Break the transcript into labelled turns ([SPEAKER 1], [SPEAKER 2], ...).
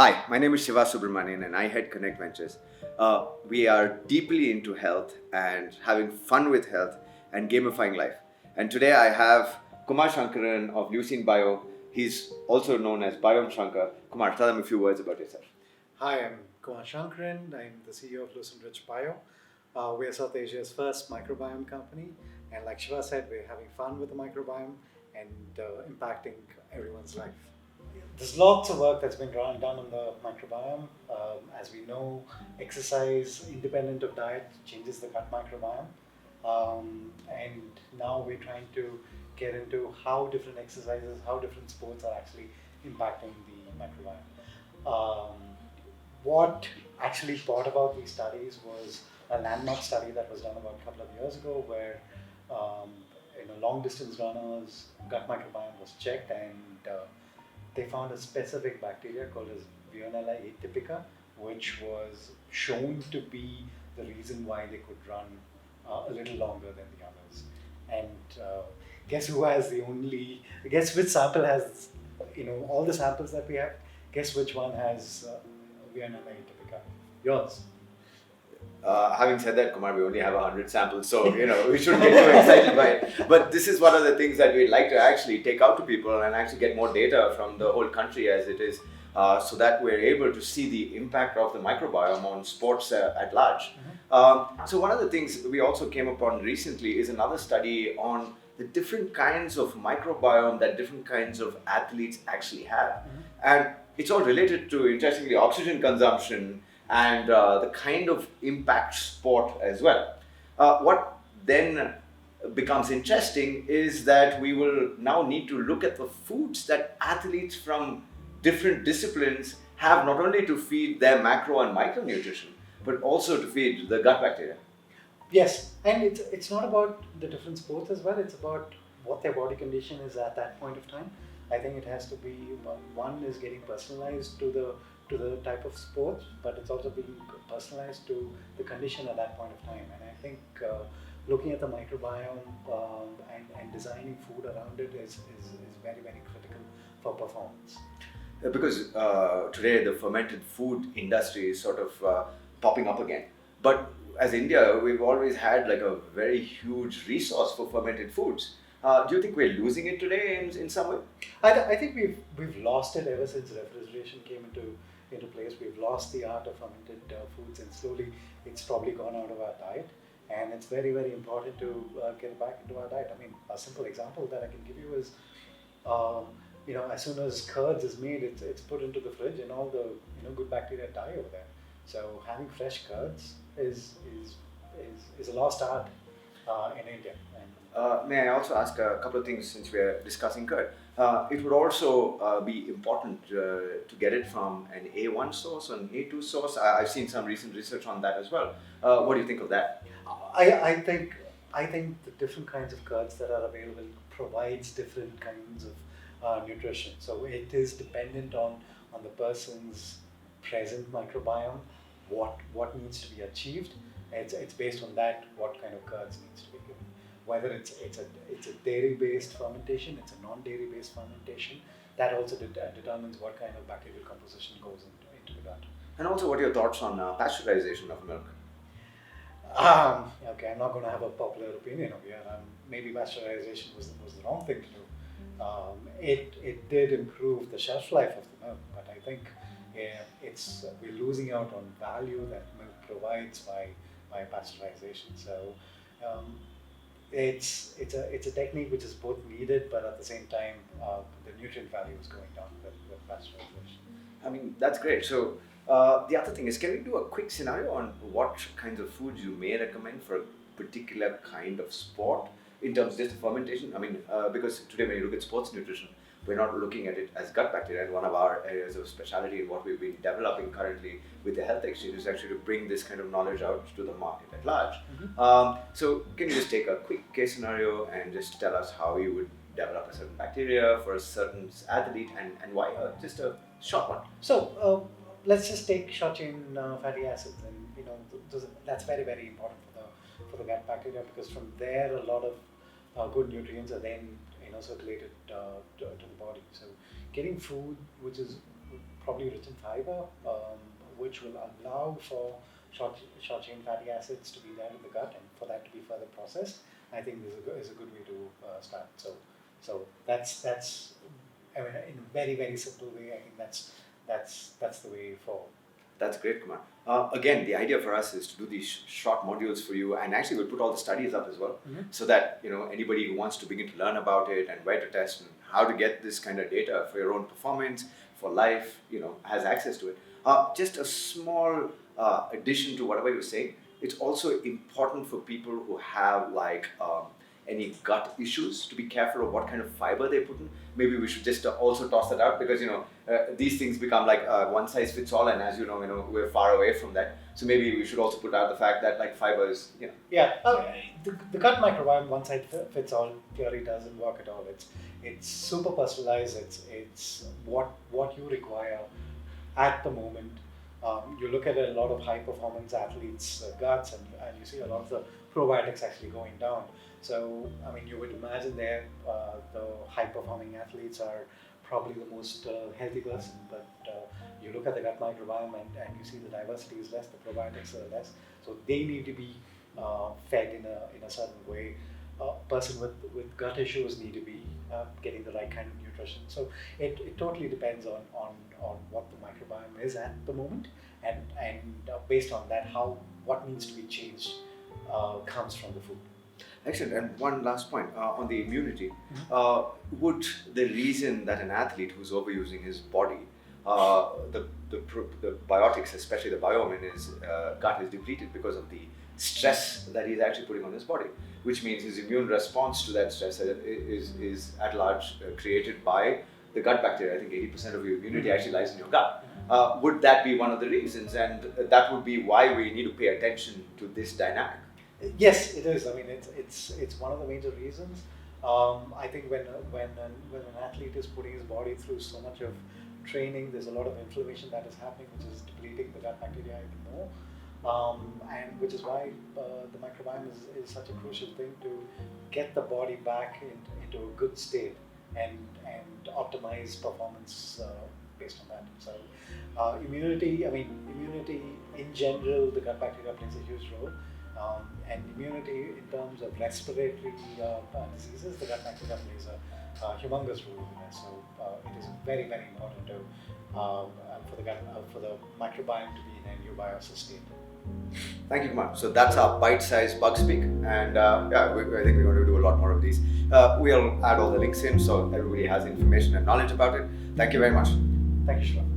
[SPEAKER 1] Hi, my name is Shiva Subramanian and I head Connect Ventures. We are deeply into health and having fun with health and gamifying life. And today I have Kumar Shankaran of Leucine Bio. He's also known as Biome Shankar. Kumar, tell them a few words about yourself.
[SPEAKER 2] Hi, I'm Kumar Shankaran. I'm the CEO of Lucent Bio. We are South Asia's first microbiome company. And like Shiva said, we're having fun with the microbiome and impacting everyone's life. There's lots of work that's been done on the microbiome. As we know, exercise independent of diet changes the gut microbiome. And now we're trying to get into how different exercises, how different sports are actually impacting the microbiome. What actually brought about these studies was a landmark study that was done about a couple of years ago where long distance runners gut microbiome was checked and they found a specific bacteria called as Vionella atypica, which was shown to be the reason why they could run a little longer than the others. And guess which sample has, all the samples that we have, guess which one has Vionella atypica? Yours.
[SPEAKER 1] Having said that, Kumar, we only have 100 samples, so we shouldn't get too excited by it. But this is one of the things that we'd like to actually take out to people and actually get more data from the whole country as it is, so that we're able to see the impact of the microbiome on sports at large. So one of the things we also came upon recently is another study on the different kinds of microbiome that different kinds of athletes actually have. And it's all related to, interestingly, oxygen consumption and the kind of impact sport as well. What then becomes interesting is that we will now need to look at the foods that athletes from different disciplines have, not only to feed their macro and micronutrition, but also to feed the gut bacteria.
[SPEAKER 2] Yes, and it's not about the different sports as well. It's about what their body condition is at that point of time. I think it has to be one is getting personalized to the type of sports, but it's also being personalized to the condition at that point of time. And I think looking at the microbiome and designing food around it is very, very critical for performance.
[SPEAKER 1] Because today the fermented food industry is sort of popping up again. But as India, we've always had like a very huge resource for fermented foods. Do you think we're losing it today in some way?
[SPEAKER 2] I think we've lost it ever since refrigeration came into place. We've lost the art of fermented foods, and slowly it's probably gone out of our diet. And it's very, very important to get it back into our diet. I mean, a simple example that I can give you is, as soon as curds is made, it's put into the fridge, and all the good bacteria die over there. So having fresh curds is a lost art in India.
[SPEAKER 1] May I also ask a couple of things since we're discussing curd? It would also be important to get it from an A1 source or an A2 source. I've seen some recent research on that as well. What do you think of that?
[SPEAKER 2] I think the different kinds of curds that are available provides different kinds of nutrition. So it is dependent on the person's present microbiome, what needs to be achieved. It's based on that what kind of curds needs to be given. Whether it's a dairy-based fermentation, it's a non-dairy-based fermentation. That also determines what kind of bacterial composition goes into the gut.
[SPEAKER 1] And also, what are your thoughts on pasteurization of milk?
[SPEAKER 2] Okay, I'm not going to have a popular opinion over here. Maybe pasteurization was the wrong thing to do. It did improve the shelf life of the milk, but I think we're losing out on value that milk provides by pasteurization. So it's a technique which is both needed, but at the same time, the nutrient value is going down with pasteurization.
[SPEAKER 1] I mean, that's great. So the other thing is, can we do a quick scenario on what kinds of foods you may recommend for a particular kind of sport in terms of just fermentation? I mean, because today when you look at sports nutrition, we're not looking at it as gut bacteria. And one of our areas of speciality and what we've been developing currently with the health exchange is actually to bring this kind of knowledge out to the market at large. So can you just take a quick case scenario and just tell us how you would develop a certain bacteria for a certain athlete and why? Just a short one.
[SPEAKER 2] So let's just take short chain fatty acids, and that's very, very important for the gut bacteria, because from there a lot of good nutrients are then circulated to the body. So getting food which is probably rich in fiber, which will allow for short chain fatty acids to be there in the gut and for that to be further processed. I think is a good way to start. So that's I mean, in a very very simple way. I think that's the way forward.
[SPEAKER 1] That's great, Kumar. Again, the idea for us is to do these short modules for you, and actually we'll put all the studies up as well, so that anybody who wants to begin to learn about it and where to test and how to get this kind of data for your own performance, for life, has access to it. Just a small addition to whatever you're saying. It's also important for people who have any gut issues to be careful of what kind of fiber they put in. Maybe we should just also toss that out, because these things become like one size fits all, and as you know, we're far away from that. So maybe we should also put out the fact that fiber is
[SPEAKER 2] Yeah, the gut microbiome one size fits all theory doesn't work at all. It's super personalized. It's what you require at the moment. You look at a lot of high performance athletes' guts, and you see a lot of the probiotics actually going down. So, I mean, you would imagine there the high-performing athletes are probably the most healthy person, but you look at the gut microbiome and you see the diversity is less, the probiotics are less, so they need to be fed in a certain way. A person with gut issues need to be getting the right kind of nutrition. So it totally depends on what the microbiome is at the moment, and based on that, what needs to be changed comes from the food.
[SPEAKER 1] Excellent. And one last point on the immunity. Would the reason that an athlete who's overusing his body, the biotics, especially the biome in his gut, is depleted because of the stress that he's actually putting on his body, which means his immune response to that stress is at large created by the gut bacteria. I think 80% of your immunity actually lies in your gut. Would that be one of the reasons? And that would be why we need to pay attention to this dynamic.
[SPEAKER 2] Yes, it is. I mean, it's one of the major reasons. I think when an athlete is putting his body through so much of training, there's a lot of inflammation that is happening, which is depleting the gut bacteria even more, and which is why the microbiome is such a crucial thing to get the body back into a good state and optimize performance based on that. So immunity in general, the gut bacteria plays a huge role. And immunity in terms of respiratory diseases, the gut bacteria plays a humongous role in that. So it is very, very important for the microbiome to be in a eubiosis state.
[SPEAKER 1] Thank you, Kumar. So that's our bite-sized bug speak, and I think we're going to do a lot more of these. We'll add all the links in so everybody has information and knowledge about it. Thank you very much.
[SPEAKER 2] Thank you, Shiva.